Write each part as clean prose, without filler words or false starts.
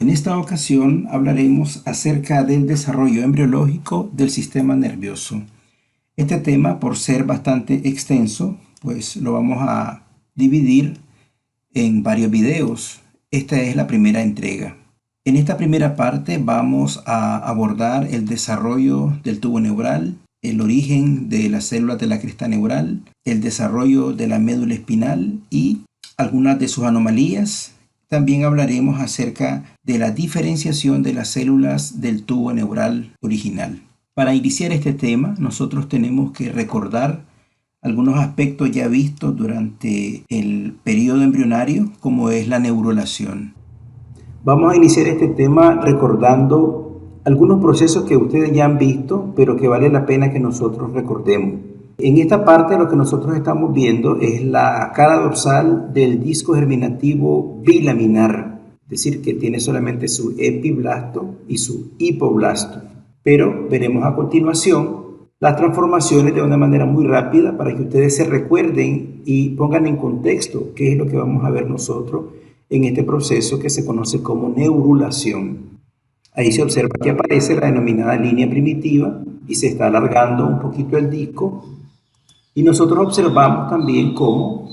En esta ocasión hablaremos acerca del desarrollo embriológico del sistema nervioso. Este tema, por ser bastante extenso, pues lo vamos a dividir en varios videos. Esta es la primera entrega. En esta primera parte vamos a abordar el desarrollo del tubo neural, el origen de las células de la cresta neural, el desarrollo de la médula espinal y algunas de sus anomalías. También hablaremos acerca de la diferenciación de las células del tubo neural original. Para iniciar este tema, nosotros tenemos que recordar algunos aspectos ya vistos durante el periodo embrionario, como es la neurulación. Vamos a iniciar este tema recordando algunos procesos que ustedes ya han visto, pero que vale la pena que nosotros recordemos. En esta parte lo que nosotros estamos viendo es la cara dorsal del disco germinativo bilaminar, es decir, que tiene solamente su epiblasto y su hipoblasto. Pero veremos a continuación las transformaciones de una manera muy rápida para que ustedes se recuerden y pongan en contexto qué es lo que vamos a ver nosotros en este proceso que se conoce como neurulación. Ahí se observa que aparece la denominada línea primitiva y se está alargando un poquito el disco. Y nosotros observamos también cómo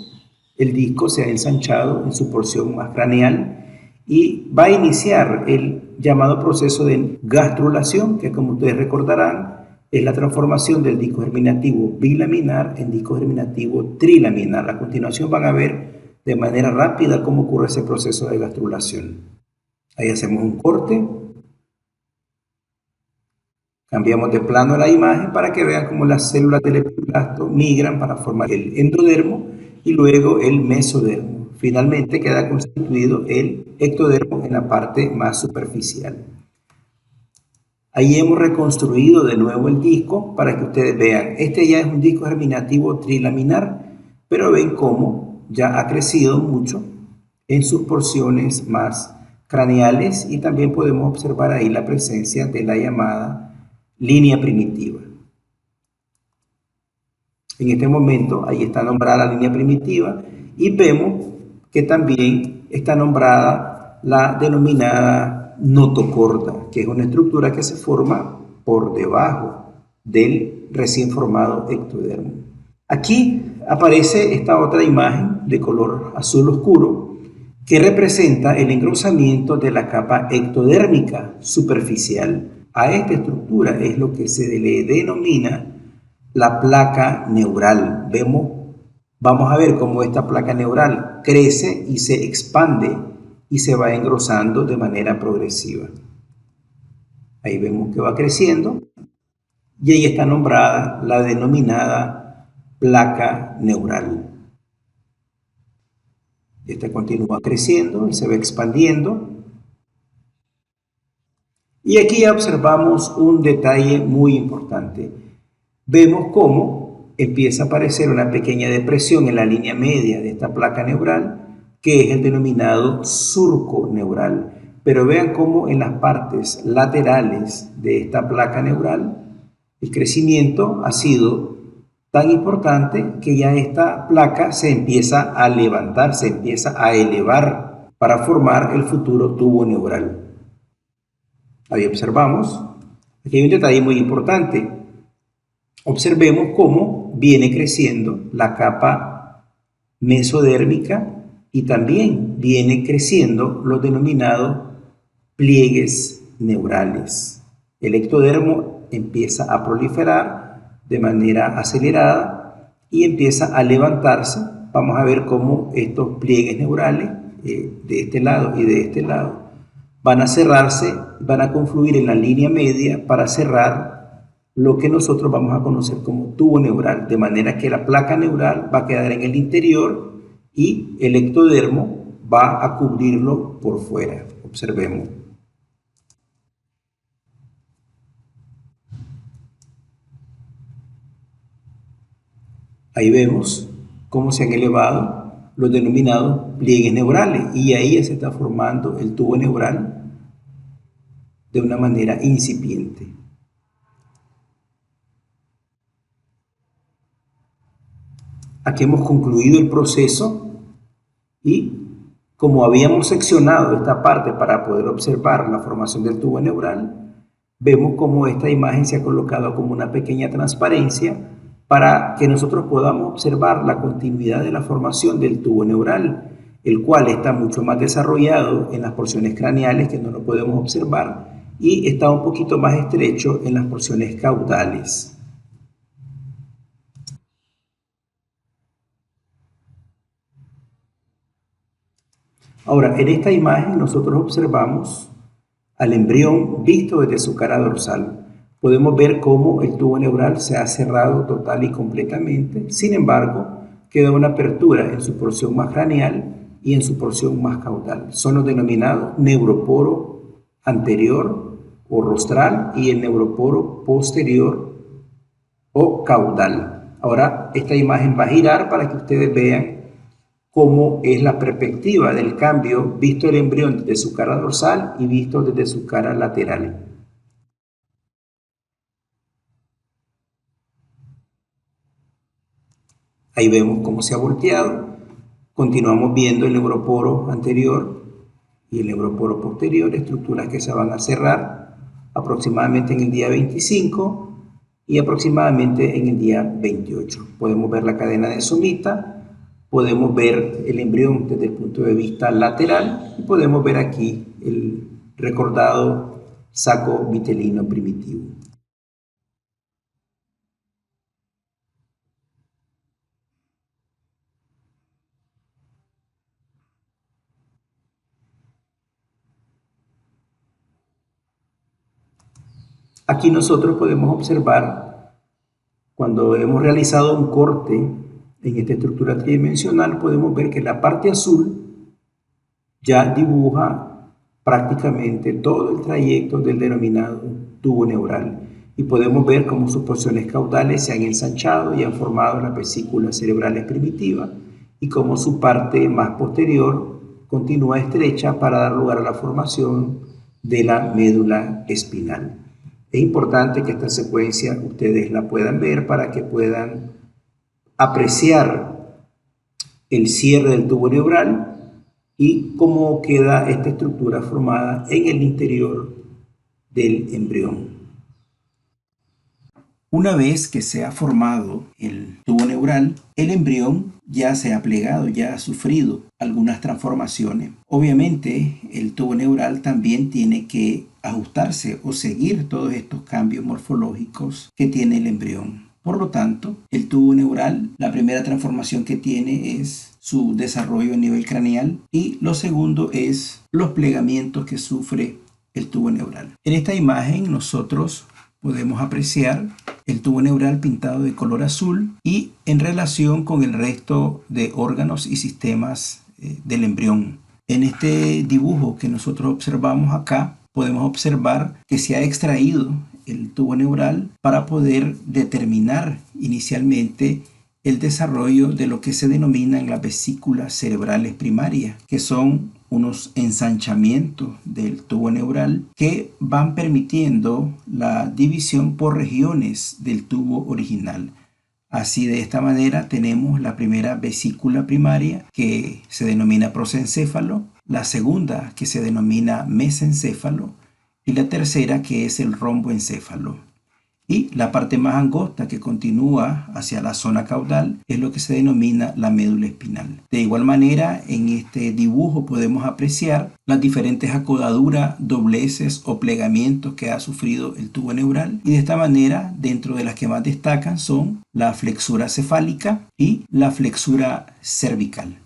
el disco se ha ensanchado en su porción más craneal y va a iniciar el llamado proceso de gastrulación, que como ustedes recordarán, es la transformación del disco germinativo bilaminar en disco germinativo trilaminar. A continuación van a ver de manera rápida cómo ocurre ese proceso de gastrulación. Ahí hacemos un corte. Cambiamos de plano la imagen para que vean cómo las células del epiblasto migran para formar el endodermo y luego el mesodermo. Finalmente queda constituido el ectodermo en la parte más superficial. Ahí hemos reconstruido de nuevo el disco para que ustedes vean. Este ya es un disco germinativo trilaminar, pero ven cómo ya ha crecido mucho en sus porciones más craneales y también podemos observar ahí la presencia de la llamada línea primitiva. En este momento ahí está nombrada la línea primitiva y vemos que también está nombrada la denominada notocorda, que es una estructura que se forma por debajo del recién formado ectodermo. Aquí aparece esta otra imagen de color azul oscuro que representa el engrosamiento de la capa ectodérmica superficial. A esta estructura es lo que se le denomina la placa neural. Vamos a ver cómo esta placa neural crece y se expande y se va engrosando de manera progresiva. Ahí vemos que va creciendo y ahí está nombrada la denominada placa neural. Esta continúa creciendo y se va expandiendo. Y aquí ya observamos un detalle muy importante. Vemos cómo empieza a aparecer una pequeña depresión en la línea media de esta placa neural, que es el denominado surco neural. Pero vean cómo en las partes laterales de esta placa neural, el crecimiento ha sido tan importante que ya esta placa se empieza a levantar, se empieza a elevar para formar el futuro tubo neural. Ahí observamos, aquí hay un detalle muy importante. Observemos cómo viene creciendo la capa mesodérmica y también viene creciendo los denominados pliegues neurales. El ectodermo empieza a proliferar de manera acelerada y empieza a levantarse. Vamos a ver cómo estos pliegues neurales de este lado y de este lado van a cerrarse, van a confluir en la línea media para cerrar lo que nosotros vamos a conocer como tubo neural, de manera que la placa neural va a quedar en el interior y el ectodermo va a cubrirlo por fuera. Observemos. Ahí vemos cómo se han elevado los denominados pliegues neurales y ahí ya se está formando el tubo neural de una manera incipiente. Aquí hemos concluido el proceso y Como habíamos seccionado esta parte para poder observar la formación del tubo neural, vemos cómo esta imagen se ha colocado como una pequeña transparencia para que nosotros podamos observar la continuidad de la formación del tubo neural, el cual está mucho más desarrollado en las porciones craneales, que no lo podemos observar, y está un poquito más estrecho en las porciones caudales. Ahora, en esta imagen nosotros observamos al embrión visto desde su cara dorsal. Podemos ver cómo el tubo neural se ha cerrado total y completamente. Sin embargo, queda una apertura en su porción más craneal y en su porción más caudal. Son los denominados neuroporo anterior o rostral y el neuroporo posterior o caudal. Ahora, esta imagen va a girar para que ustedes vean cómo es la perspectiva del cambio visto el embrión desde su cara dorsal y visto desde su cara lateral. Ahí vemos cómo se ha volteado. Continuamos viendo el neuroporo anterior y el neuroporo posterior, estructuras que se van a cerrar aproximadamente en el día 25 y aproximadamente en el día 28. Podemos ver la cadena de somita, podemos ver el embrión desde el punto de vista lateral y podemos ver aquí el recordado saco vitelino primitivo. Aquí nosotros podemos observar, cuando hemos realizado un corte en esta estructura tridimensional, podemos ver que la parte azul ya dibuja prácticamente todo el trayecto del denominado tubo neural y podemos ver cómo sus porciones caudales se han ensanchado y han formado las vesículas cerebrales primitivas y cómo su parte más posterior continúa estrecha para dar lugar a la formación de la médula espinal. Es importante que esta secuencia ustedes la puedan ver para que puedan apreciar el cierre del tubo neural y cómo queda esta estructura formada en el interior del embrión. Una vez que se ha formado el tubo neural, el embrión ya se ha plegado, ya ha sufrido algunas transformaciones. Obviamente, el tubo neural también tiene que ajustarse o seguir todos estos cambios morfológicos que tiene el embrión. Por lo tanto, el tubo neural, la primera transformación que tiene es su desarrollo a nivel craneal y lo segundo es los plegamientos que sufre el tubo neural. En esta imagen nosotros podemos apreciar el tubo neural pintado de color azul y en relación con el resto de órganos y sistemas del embrión. En este dibujo que nosotros observamos acá, podemos observar que se ha extraído el tubo neural para poder determinar inicialmente el desarrollo de lo que se denominan las vesículas cerebrales primarias, que son unos ensanchamientos del tubo neural que van permitiendo la división por regiones del tubo original. Así, de esta manera tenemos la primera vesícula primaria que se denomina prosencéfalo, la segunda que se denomina mesencéfalo y la tercera que es el romboencéfalo. Y la parte más angosta que continúa hacia la zona caudal es lo que se denomina la médula espinal. De igual manera, en este dibujo podemos apreciar las diferentes acodaduras, dobleces o plegamientos que ha sufrido el tubo neural. Y de esta manera, dentro de las que más destacan son la flexura cefálica y la flexura cervical.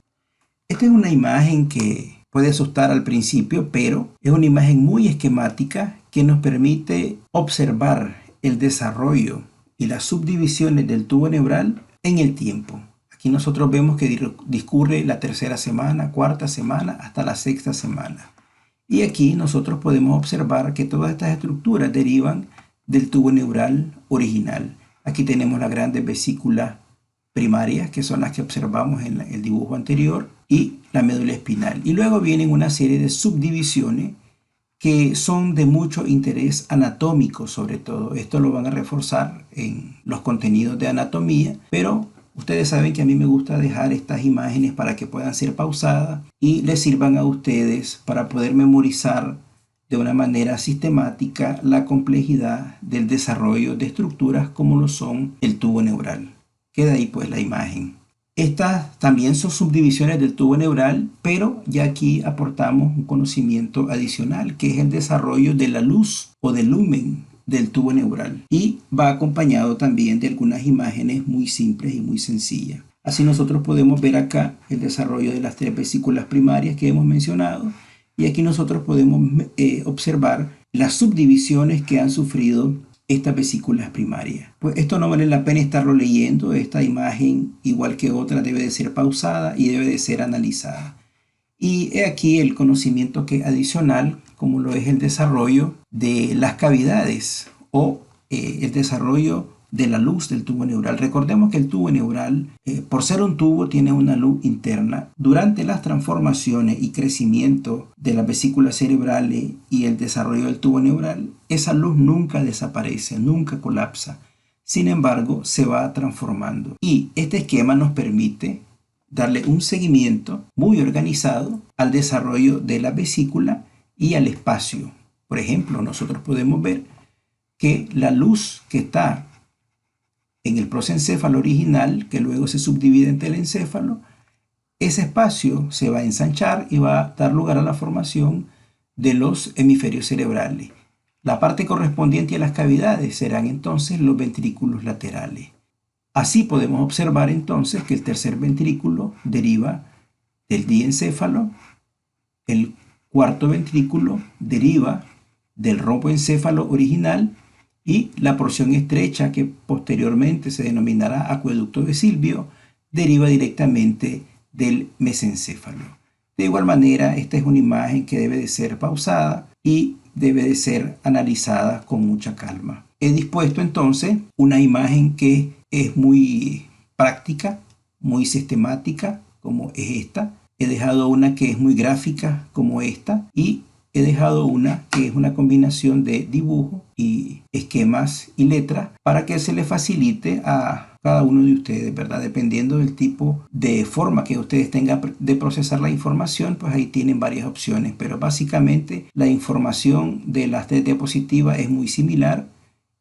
Esta es una imagen que puede asustar al principio, pero es una imagen muy esquemática que nos permite observar el desarrollo y las subdivisiones del tubo neural en el tiempo. Aquí nosotros vemos que discurre la tercera semana, cuarta semana, hasta la sexta semana. Y aquí nosotros podemos observar que todas estas estructuras derivan del tubo neural original. Aquí tenemos las grandes vesículas primarias, que son las que observamos en el dibujo anterior, y la médula espinal. Y luego vienen una serie de subdivisiones que son de mucho interés anatómico sobre todo. Esto lo van a reforzar en los contenidos de anatomía, pero Ustedes saben que a mí me gusta dejar estas imágenes para que puedan ser pausadas y les sirvan a ustedes para poder memorizar de una manera sistemática la complejidad del desarrollo de estructuras como lo son el tubo neural. Queda ahí pues la imagen. Estas también son subdivisiones del tubo neural, pero ya aquí aportamos un conocimiento adicional, que es el desarrollo de la luz o del lumen del tubo neural, y va acompañado también de algunas imágenes muy simples y muy sencillas. Así nosotros podemos ver acá el desarrollo de las 3 vesículas primarias que hemos mencionado, y aquí nosotros podemos observar las subdivisiones que han sufrido estas vesículas primarias. Pues esto no vale la pena estarlo leyendo. Esta imagen, igual que otra, debe de ser pausada y debe de ser analizada. Y he aquí el conocimiento que adicional, como lo es el desarrollo de las cavidades o el desarrollo de la luz del tubo neural. Recordemos que el tubo neural, por ser un tubo, tiene una luz interna. Durante las transformaciones y crecimiento de las vesículas cerebrales y el desarrollo del tubo neural, esa luz nunca desaparece, nunca colapsa. Sin embargo, se va transformando. Y este esquema nos permite darle un seguimiento muy organizado al desarrollo de la vesícula y al espacio. Por ejemplo, nosotros podemos ver que la luz que está en el prosencéfalo original, que luego se subdivide en telencéfalo, ese espacio se va a ensanchar y va a dar lugar a la formación de los hemisferios cerebrales. La parte correspondiente a las cavidades serán entonces los ventrículos laterales. Así podemos observar entonces que el tercer ventrículo deriva del diencéfalo, el cuarto ventrículo deriva del romboencéfalo original y la porción estrecha, que posteriormente se denominará acueducto de Silvio, deriva directamente del mesencéfalo. De igual manera, esta es una imagen que debe de ser pausada y debe de ser analizada con mucha calma. He dispuesto entonces una imagen que es muy práctica, muy sistemática, como es esta. He dejado una que es muy gráfica, como esta, y he dejado una que es una combinación de dibujo y esquemas y letras para que se le facilite a cada uno de ustedes, ¿verdad? Dependiendo del tipo de forma que ustedes tengan de procesar la información, pues ahí tienen varias opciones, pero básicamente la información de las 3 diapositivas es muy similar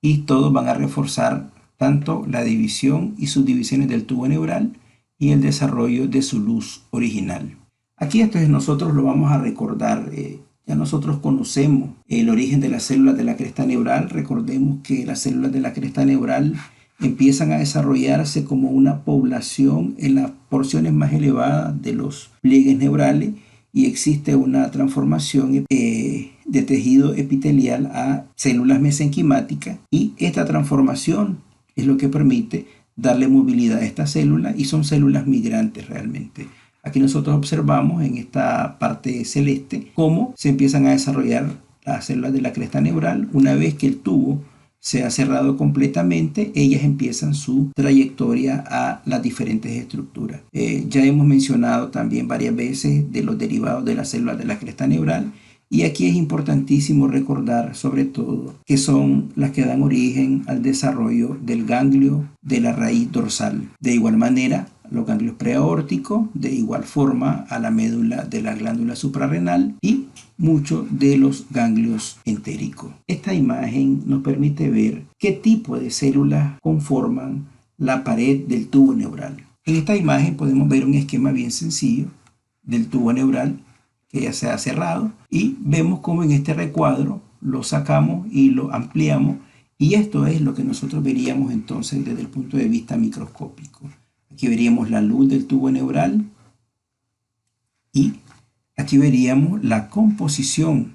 y todos van a reforzar tanto la división y subdivisiones del tubo neural y el desarrollo de su luz original. Aquí entonces nosotros lo vamos a recordar. Ya nosotros conocemos el origen de las células de la cresta neural. Recordemos que las células de la cresta neural empiezan a desarrollarse como una población en las porciones más elevadas de los pliegues neurales y existe una transformación de tejido epitelial a células mesenquimáticas, y esta transformación es lo que permite darle movilidad a estas células y son células migrantes realmente. Aquí nosotros observamos en esta parte celeste cómo se empiezan a desarrollar las células de la cresta neural. Una vez que el tubo se ha cerrado completamente, ellas empiezan su trayectoria a las diferentes estructuras. Ya hemos mencionado también varias veces de los derivados de las células de la cresta neural, y aquí es importantísimo recordar sobre todo que son las que dan origen al desarrollo del ganglio de la raíz dorsal. De igual manera, los ganglios preaórticos, de igual forma a la médula de la glándula suprarrenal y muchos de los ganglios entéricos. Esta imagen nos permite ver qué tipo de células conforman la pared del tubo neural. En esta imagen podemos ver un esquema bien sencillo del tubo neural que ya se ha cerrado, y vemos cómo en este recuadro lo sacamos y lo ampliamos, y esto es lo que nosotros veríamos entonces desde el punto de vista microscópico. Aquí veríamos la luz del tubo neural y aquí veríamos la composición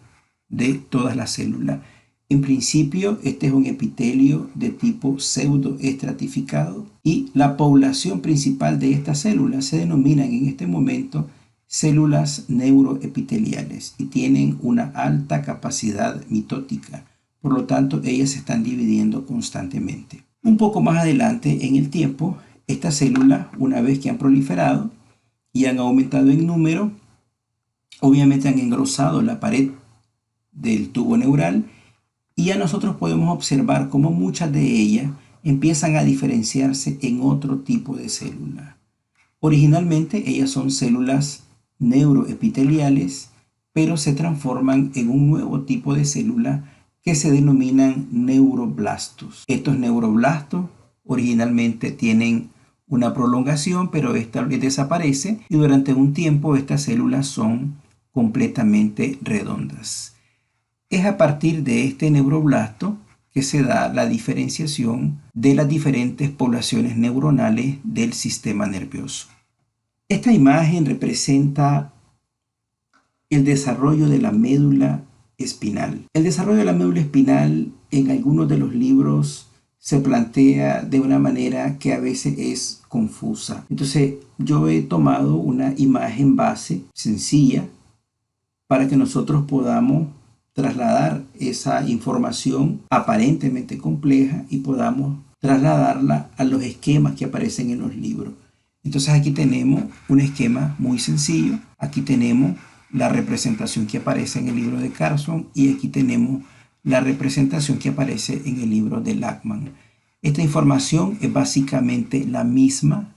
de todas las células. En principio, este es un epitelio de tipo pseudoestratificado y la población principal de estas células se denominan en este momento células neuroepiteliales y tienen una alta capacidad mitótica. Por lo tanto, ellas se están dividiendo constantemente. Un poco más adelante en el tiempo, estas células, una vez que han proliferado y han aumentado en número, obviamente han engrosado la pared del tubo neural, y ya nosotros podemos observar cómo muchas de ellas empiezan a diferenciarse en otro tipo de célula. Originalmente ellas son células neuroepiteliales, pero se transforman en un nuevo tipo de célula que se denominan neuroblastos. Estos neuroblastos originalmente tienen una prolongación, pero esta desaparece y durante un tiempo estas células son completamente redondas. Es a partir de este neuroblasto que se da la diferenciación de las diferentes poblaciones neuronales del sistema nervioso. Esta imagen representa el desarrollo de la médula espinal. El desarrollo de la médula espinal en algunos de los libros se plantea de una manera que a veces es confusa. Entonces yo he tomado una imagen base sencilla para que nosotros podamos trasladar esa información aparentemente compleja y podamos trasladarla a los esquemas que aparecen en los libros. Entonces aquí tenemos un esquema muy sencillo. Aquí tenemos la representación que aparece en el libro de Carson y aquí tenemos la representación que aparece en el libro de Lachman. Esta información es básicamente la misma,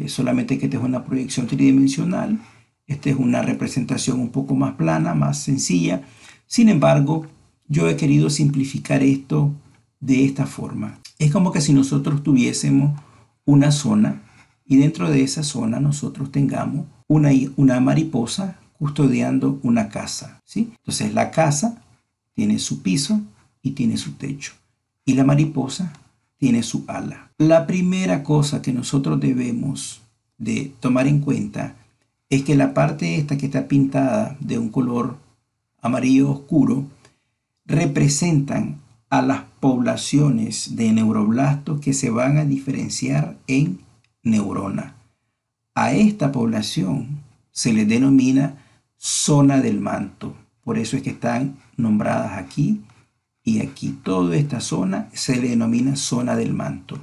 solamente que esta es una proyección tridimensional. Esta es una representación un poco más plana, más sencilla. Sin embargo, yo he querido simplificar esto de esta forma. Es como que si nosotros tuviésemos una zona y dentro de esa zona nosotros tengamos una mariposa custodiando una casa, ¿sí? Entonces la casa tiene su piso y tiene su techo y la mariposa tiene su ala. La primera cosa que nosotros debemos de tomar en cuenta es que la parte esta que está pintada de un color amarillo oscuro representan a las poblaciones de neuroblastos que se van a diferenciar en neurona. A esta población se le denomina zona del manto. Por eso es que están nombradas aquí y aquí. Toda esta zona se le denomina zona del manto.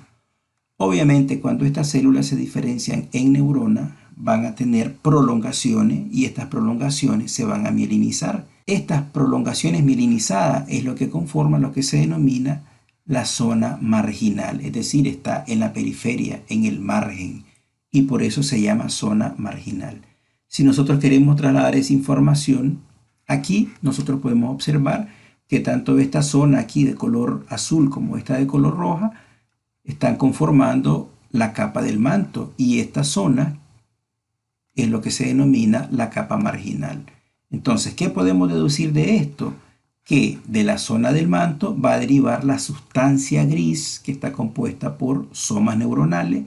Obviamente, cuando estas células se diferencian en neurona, van a tener prolongaciones y estas prolongaciones se van a mielinizar. Estas prolongaciones mielinizadas es lo que conforma lo que se denomina la zona marginal, es decir, está en la periferia, en el margen, y por eso se llama zona marginal. Si nosotros queremos trasladar esa información, aquí nosotros podemos observar que tanto esta zona aquí de color azul como esta de color roja están conformando la capa del manto y esta zona es lo que se denomina la capa marginal. Entonces, ¿qué podemos deducir de esto? Que de la zona del manto va a derivar la sustancia gris que está compuesta por somas neuronales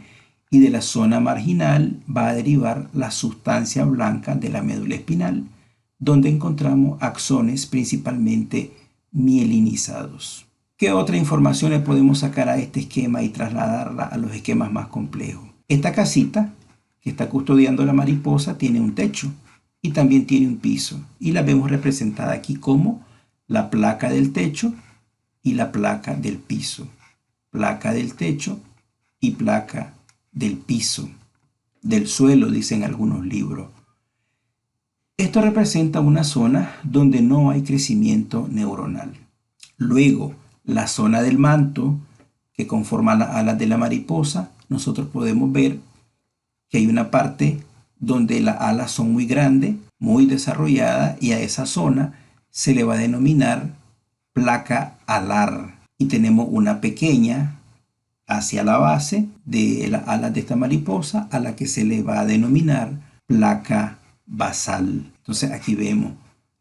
y de la zona marginal va a derivar la sustancia blanca de la médula espinal, donde encontramos axones principalmente mielinizados. ¿Qué otra información le podemos sacar a este esquema y trasladarla a los esquemas más complejos? Esta casita que está custodiando la mariposa tiene un techo y también tiene un piso y la vemos representada aquí como la placa del techo y la placa del piso. Placa del techo y placa del piso, del suelo, dicen algunos libros. Esto representa una zona donde no hay crecimiento neuronal. Luego, la zona del manto que conforma las alas de la mariposa, nosotros podemos ver que hay una parte donde las alas son muy grandes, muy desarrolladas y a esa zona se le va a denominar placa alar. Y tenemos una pequeña hacia la base de las alas de esta mariposa a la que se le va a denominar placa basal. Entonces aquí vemos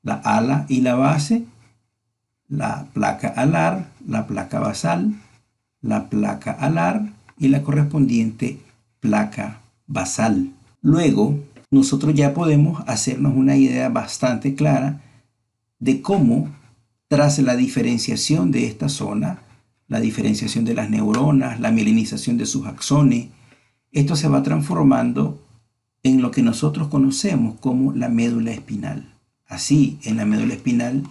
la ala y la base, la placa alar, la placa basal, la placa alar y la correspondiente placa basal. Luego, nosotros ya podemos hacernos una idea bastante clara de cómo, tras la diferenciación de esta zona, la diferenciación de las neuronas, la mielinización de sus axones, esto se va transformando en lo que nosotros conocemos como la médula espinal. Así, en la médula espinal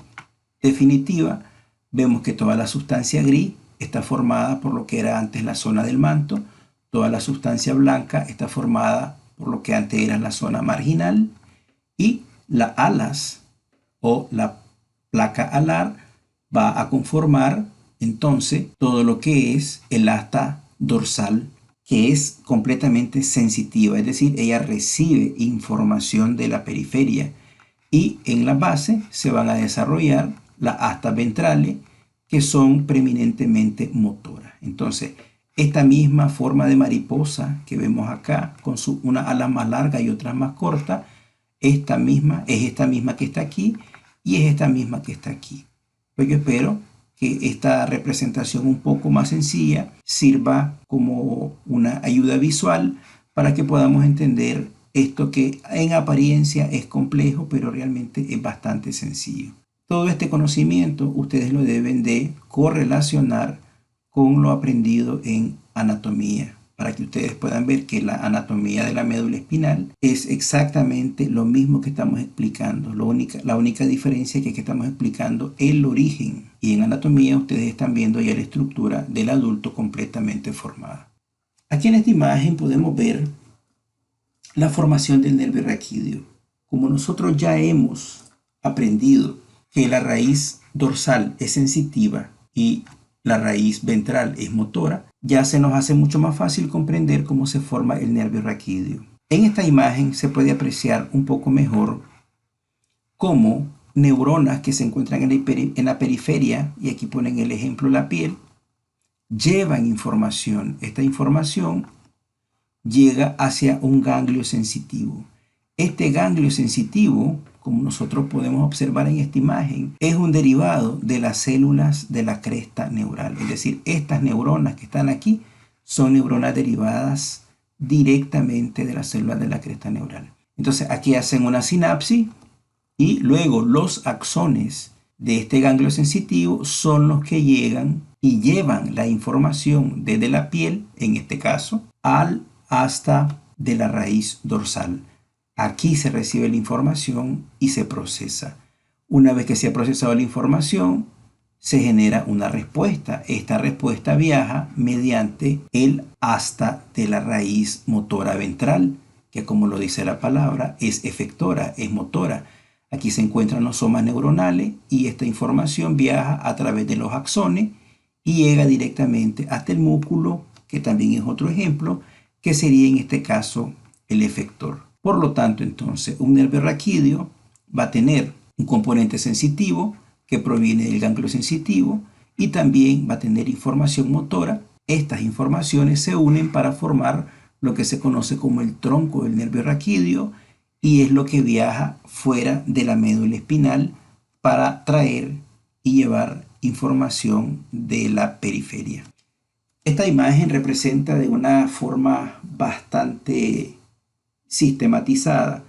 definitiva, vemos que toda la sustancia gris está formada por lo que era antes la zona del manto, toda la sustancia blanca está formada por lo que antes era la zona marginal y las alas o la placa alar va a conformar entonces todo lo que es el asta dorsal, que es completamente sensitiva, es decir, ella recibe información de la periferia, y en la base se van a desarrollar las astas ventrales, que son preeminentemente motoras. Entonces, esta misma forma de mariposa que vemos acá, con una ala más larga y otra más corta, esta misma que está aquí y es esta misma que está aquí. Pues yo espero que esta representación un poco más sencilla sirva como una ayuda visual para que podamos entender esto que en apariencia es complejo, pero realmente es bastante sencillo. Todo este conocimiento ustedes lo deben de correlacionar con lo aprendido en anatomía, para que ustedes puedan ver que la anatomía de la médula espinal es exactamente lo mismo que estamos explicando. La única diferencia es que estamos explicando el origen, y en anatomía ustedes están viendo ya la estructura del adulto completamente formada. Aquí en esta imagen podemos ver la formación del nervio raquídeo. Como nosotros ya hemos aprendido que la raíz dorsal es sensitiva y la raíz ventral es motora, ya se nos hace mucho más fácil comprender cómo se forma el nervio raquídeo. En esta imagen se puede apreciar un poco mejor cómo neuronas que se encuentran en la periferia, y aquí ponen el ejemplo la piel, llevan información. Esta información llega hacia un ganglio sensitivo. Este ganglio sensitivo, como nosotros podemos observar en esta imagen, es un derivado de las células de la cresta neural. Es decir, estas neuronas que están aquí son neuronas derivadas directamente de las células de la cresta neural. Entonces aquí hacen una sinapsis y luego los axones de este ganglio sensitivo son los que llegan y llevan la información desde la piel, en este caso, al asta de la raíz dorsal. Aquí se recibe la información y se procesa. Una vez que se ha procesado la información, se genera una respuesta. Esta respuesta viaja mediante el asta de la raíz motora ventral, que como lo dice la palabra, es efectora, es motora. Aquí se encuentran los somas neuronales y esta información viaja a través de los axones y llega directamente hasta el músculo, que también es otro ejemplo, que sería en este caso el efector. Por lo tanto, entonces, un nervio raquídeo va a tener un componente sensitivo que proviene del ganglio sensitivo y también va a tener información motora. Estas informaciones se unen para formar lo que se conoce como el tronco del nervio raquídeo, y es lo que viaja fuera de la médula espinal para traer y llevar información de la periferia. Esta imagen representa de una forma bastante sistematizada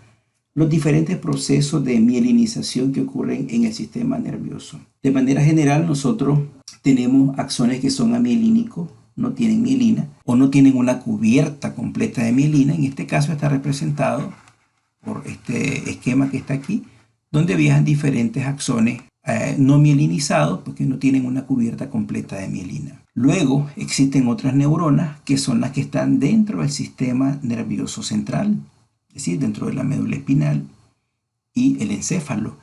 los diferentes procesos de mielinización que ocurren en el sistema nervioso. De manera general, nosotros tenemos axones que son amielínicos, no tienen mielina o no tienen una cubierta completa de mielina. En este caso está representado por este esquema que está aquí, donde viajan diferentes axones no mielinizados porque no tienen una cubierta completa de mielina. Luego existen otras neuronas que son las que están dentro del sistema nervioso central, es decir, dentro de la médula espinal y el encéfalo.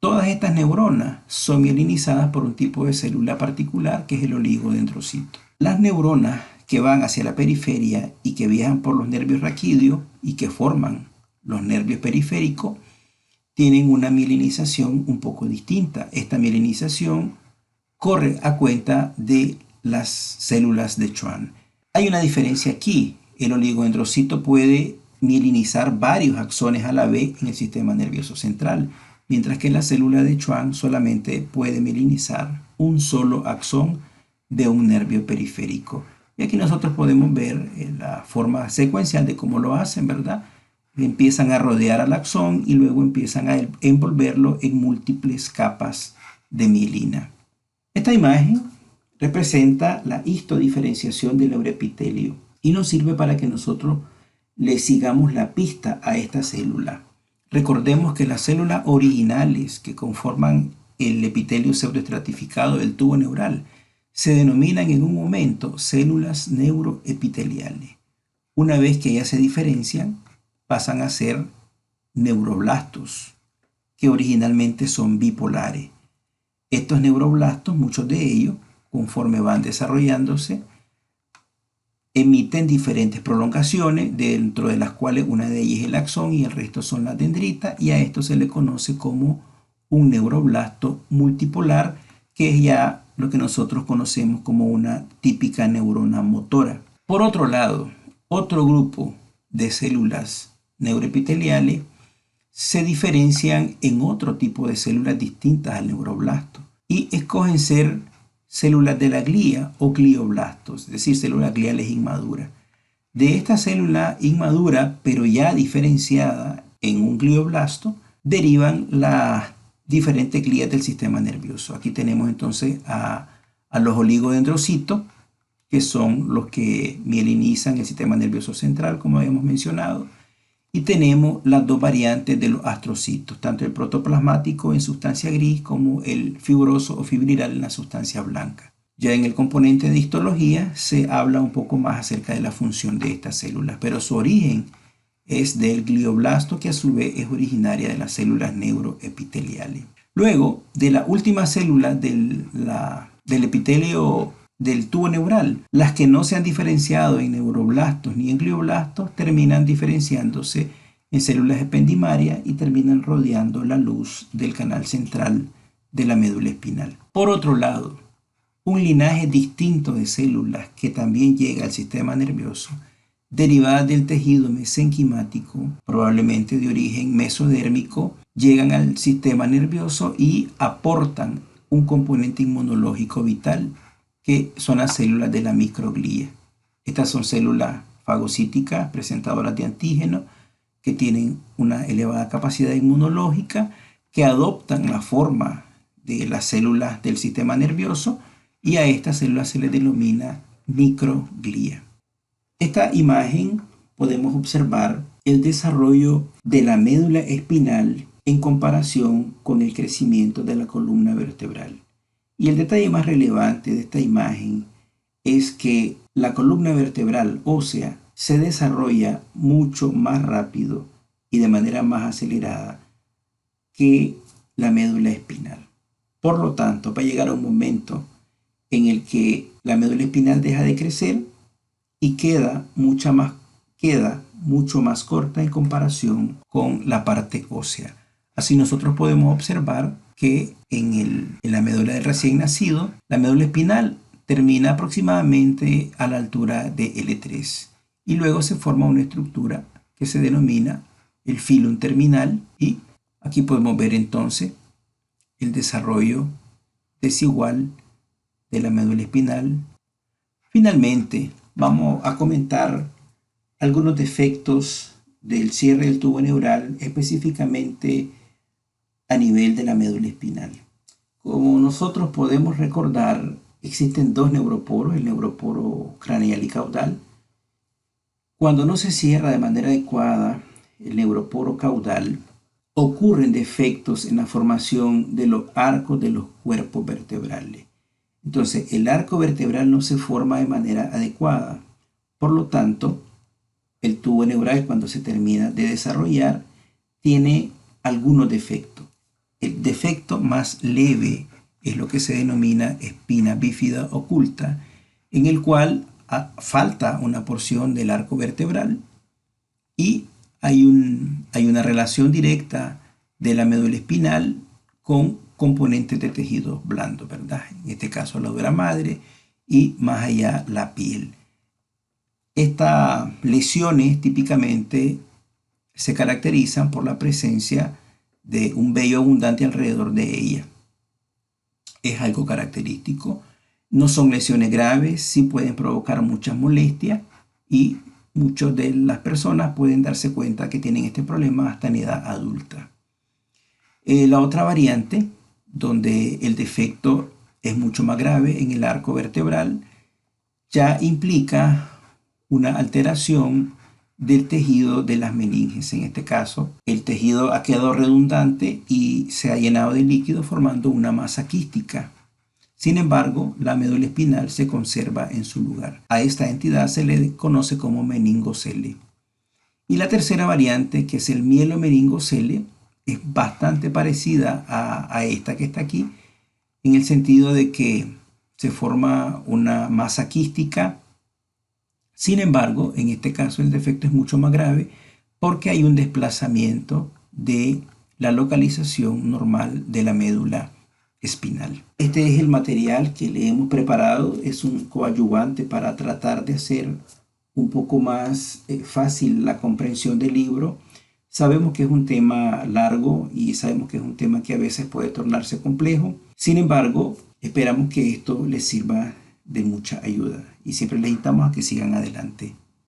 Todas estas neuronas son mielinizadas por un tipo de célula particular que es el oligodendrocito. Las neuronas que van hacia la periferia y que viajan por los nervios raquídeos y que forman los nervios periféricos tienen una mielinización un poco distinta. Esta mielinización corre a cuenta de las células de Schwann. Hay una diferencia aquí. El oligodendrocito puede mielinizar varios axones a la vez en el sistema nervioso central, mientras que la célula de Schwann solamente puede mielinizar un solo axón de un nervio periférico. Y aquí nosotros podemos ver la forma secuencial de cómo lo hacen, ¿verdad? Empiezan a rodear al axón y luego empiezan a envolverlo en múltiples capas de mielina. Esta imagen representa la histodiferenciación del neuroepitelio y nos sirve para que nosotros le sigamos la pista a esta célula. Recordemos que las células originales que conforman el epitelio pseudoestratificado del tubo neural se denominan en un momento células neuroepiteliales. Una vez que ellas se diferencian, pasan a ser neuroblastos, que originalmente son bipolares. Estos neuroblastos, muchos de ellos, conforme van desarrollándose, emiten diferentes prolongaciones, dentro de las cuales una de ellas es el axón y el resto son las dendritas, y a esto se le conoce como un neuroblasto multipolar, que es ya lo que nosotros conocemos como una típica neurona motora. Por otro lado, otro grupo de células neuroepiteliales se diferencian en otro tipo de células distintas al neuroblasto y escogen ser células de la glía o glioblastos, es decir, células gliales inmaduras. De esta célula inmadura, pero ya diferenciada en un glioblasto, derivan las diferentes glías del sistema nervioso. Aquí tenemos entonces a los oligodendrocitos, que son los que mielinizan el sistema nervioso central, como habíamos mencionado. Y tenemos las dos variantes de los astrocitos, tanto el protoplasmático en sustancia gris como el fibroso o fibrilar en la sustancia blanca. Ya en el componente de histología se habla un poco más acerca de la función de estas células, pero su origen es del glioblasto, que a su vez es originaria de las células neuroepiteliales. Luego de la última célula del epitelio del tubo neural, las que no se han diferenciado en neuroblastos ni en glioblastos terminan diferenciándose en células ependimarias y terminan rodeando la luz del canal central de la médula espinal. Por otro lado, un linaje distinto de células que también llega al sistema nervioso, derivadas del tejido mesenquimático, probablemente de origen mesodérmico, llegan al sistema nervioso y aportan un componente inmunológico vital, que son las células de la microglía. Estas son células fagocíticas presentadoras de antígenos que tienen una elevada capacidad inmunológica, que adoptan la forma de las células del sistema nervioso, y a estas células se les denomina microglía. Esta imagen podemos observar el desarrollo de la médula espinal en comparación con el crecimiento de la columna vertebral. Y el detalle más relevante de esta imagen es que la columna vertebral ósea se desarrolla mucho más rápido y de manera más acelerada que la médula espinal. Por lo tanto, va a llegar un momento en el que la médula espinal deja de crecer y queda mucho más corta en comparación con la parte ósea. Así nosotros podemos observar que en la médula del recién nacido, la médula espinal termina aproximadamente a la altura de L3 y luego se forma una estructura que se denomina el filum terminal, y aquí podemos ver entonces el desarrollo desigual de la médula espinal. Finalmente, vamos a comentar algunos defectos del cierre del tubo neural, específicamente a nivel de la médula espinal. Como nosotros podemos recordar, existen dos neuroporos, el neuroporo craneal y caudal. Cuando no se cierra de manera adecuada el neuroporo caudal, ocurren defectos en la formación de los arcos de los cuerpos vertebrales. Entonces, el arco vertebral no se forma de manera adecuada. Por lo tanto, el tubo neural, cuando se termina de desarrollar, tiene algunos defectos. El defecto más leve es lo que se denomina espina bífida oculta, en el cual falta una porción del arco vertebral y hay una relación directa de la médula espinal con componentes de tejido blando, ¿verdad? En este caso la dura madre y más allá la piel. Estas lesiones típicamente se caracterizan por la presencia de un vello abundante alrededor de ella. Es algo característico. No son lesiones graves, sí pueden provocar muchas molestias y muchas de las personas pueden darse cuenta que tienen este problema hasta en edad adulta. La otra variante, donde el defecto es mucho más grave en el arco vertebral, ya implica una alteración del tejido de las meninges. En este caso, el tejido ha quedado redundante y se ha llenado de líquido formando una masa quística. Sin embargo, la médula espinal se conserva en su lugar. A esta entidad se le conoce como meningocele. Y la tercera variante, que es el mielomeningocele, es bastante parecida a esta que está aquí, en el sentido de que se forma una masa quística. Sin embargo, en este caso el defecto es mucho más grave porque hay un desplazamiento de la localización normal de la médula espinal. Este es el material que le hemos preparado, es un coadyuvante para tratar de hacer un poco más fácil la comprensión del libro. Sabemos que es un tema largo y sabemos que es un tema que a veces puede tornarse complejo. Sin embargo, esperamos que esto les sirva de mucha ayuda y siempre les invitamos a que sigan adelante.